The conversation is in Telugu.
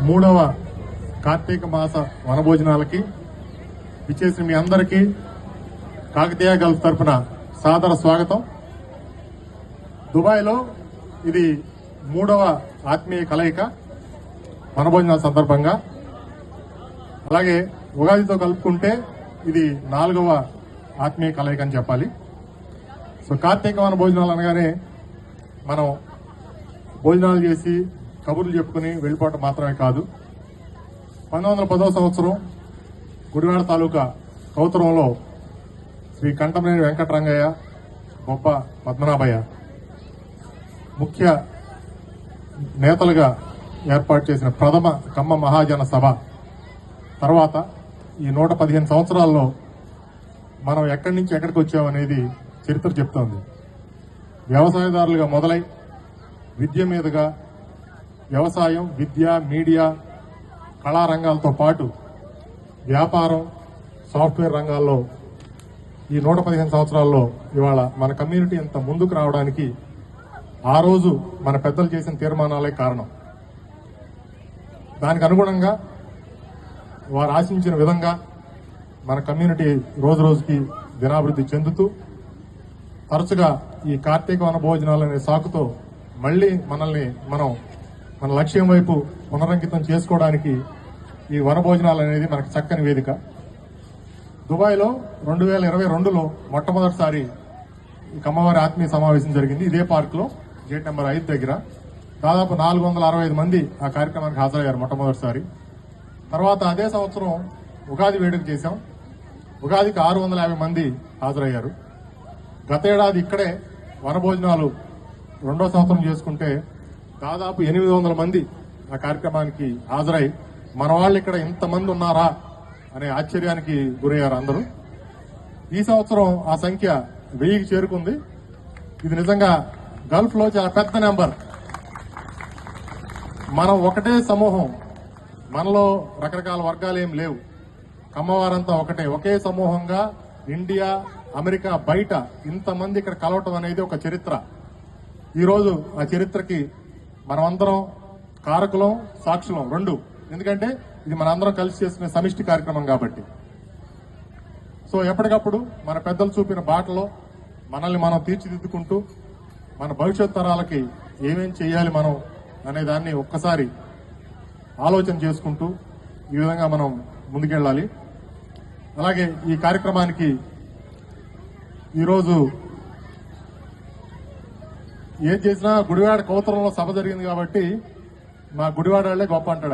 మూడవ కార్తీక మాస వనభోజనాలకి ఇచ్చేసిన మీ అందరికీ కాకతీయ గల్ఫ్ తరఫున సాదర స్వాగతం. దుబాయ్లో ఇది మూడవ ఆత్మీయ కలయిక వనభోజనాల సందర్భంగా. అలాగే ఉగాదితో కలుపుకుంటే ఇది 4వ ఆత్మీయ కలయిక అని చెప్పాలి. సో కార్తీక వనభోజనాలు అనగానే మనం భోజనాలు చేసి కబుర్లు చెప్పుకుని వెళ్ళిపోవటం మాత్రమే కాదు. 1910వ సంవత్సరం గుడివాడ తాలూకా కౌతరంలో శ్రీ కంఠమనేని వెంకటరంగయ్య, బొబ్బ పద్మనాభయ్య ముఖ్య నేతలుగా ఏర్పాటు చేసిన ప్రథమ కమ్మ మహాజన సభ తర్వాత ఈ 115 సంవత్సరాల్లో మనం ఎక్కడి నుంచి ఎక్కడికి వచ్చామనేది చరిత్ర చెప్తోంది. వ్యవసాయదారులుగా మొదలై విద్య మీదుగా వ్యవసాయం, విద్య, మీడియా, కళారంగాలతో పాటు వ్యాపారం, సాఫ్ట్వేర్ రంగాల్లో ఈ 115 సంవత్సరాల్లో ఇవాళ మన కమ్యూనిటీ ఇంత ముందుకు రావడానికి ఆ రోజు మన పెద్దలు చేసిన తీర్మానాలే కారణం. దానికి అనుగుణంగా వారు ఆశించిన విధంగా మన కమ్యూనిటీ రోజు రోజుకి దినాభివృద్ధి చెందుతూ తరచుగా ఈ కార్తీక వనభోజనాలు అనే సాకుతో మళ్లీ మనల్ని మనం మన లక్ష్యం వైపు పునరంకితం చేసుకోవడానికి ఈ వనభోజనాలు అనేది మనకు చక్కని వేదిక. దుబాయ్లో 2022లో మొట్టమొదటిసారి ఈ కమ్మవారి ఆత్మీయ సమావేశం జరిగింది. ఇదే పార్క్లో గేట్ నెంబర్ 5 దగ్గర దాదాపు 465 మంది ఆ కార్యక్రమానికి హాజరయ్యారు మొట్టమొదటిసారి. తర్వాత అదే సంవత్సరం ఉగాది వేడుక చేశాం. ఉగాదికి 650 మంది హాజరయ్యారు. గతేడాది ఇక్కడే వనభోజనాలు 2వ సంవత్సరం చేసుకుంటే దాదాపు 800 మంది ఆ కార్యక్రమానికి హాజరై మన వాళ్ళు ఇక్కడ ఇంతమంది ఉన్నారా అనే ఆశ్చర్యానికి గురయ్యారు అందరూ. ఈ సంవత్సరం ఆ సంఖ్య 1000కి చేరుకుంది. ఇది నిజంగా గల్ఫ్ లో చాలా పెద్ద నెంబర్. మనం ఒకటే సమూహం, మనలో రకరకాల వర్గాలు ఏం లేవు. కమ్మవారంతా ఒకటే, ఒకే సమూహంగా ఇండియా, అమెరికా బయట ఇంతమంది ఇక్కడ కలవటం అనేది ఒక చరిత్ర. ఈరోజు ఆ చరిత్రకి మనమందరం కారకులం, సాక్షులం రెండు. ఎందుకంటే ఇది మనందరం కలిసి చేసుకునే సమిష్టి కార్యక్రమం కాబట్టి. సో ఎప్పటికప్పుడు మన పెద్దలు చూపిన బాటలో మనల్ని మనం తీర్చిదిద్దుకుంటూ మన భవిష్యత్ తరాలకి ఏమేం చేయాలి మనం అనే దాన్ని ఒక్కసారి ఆలోచన చేసుకుంటూ ఈ విధంగా మనం ముందుకెళ్ళాలి. అలాగే ఈ కార్యక్రమానికి ఈరోజు ఏం చేసినా గుడివాడ కౌతరంలో సభ జరిగింది కాబట్టి మా గుడివాడ వాళ్లే గొప్ప అంటాడు ఆయన.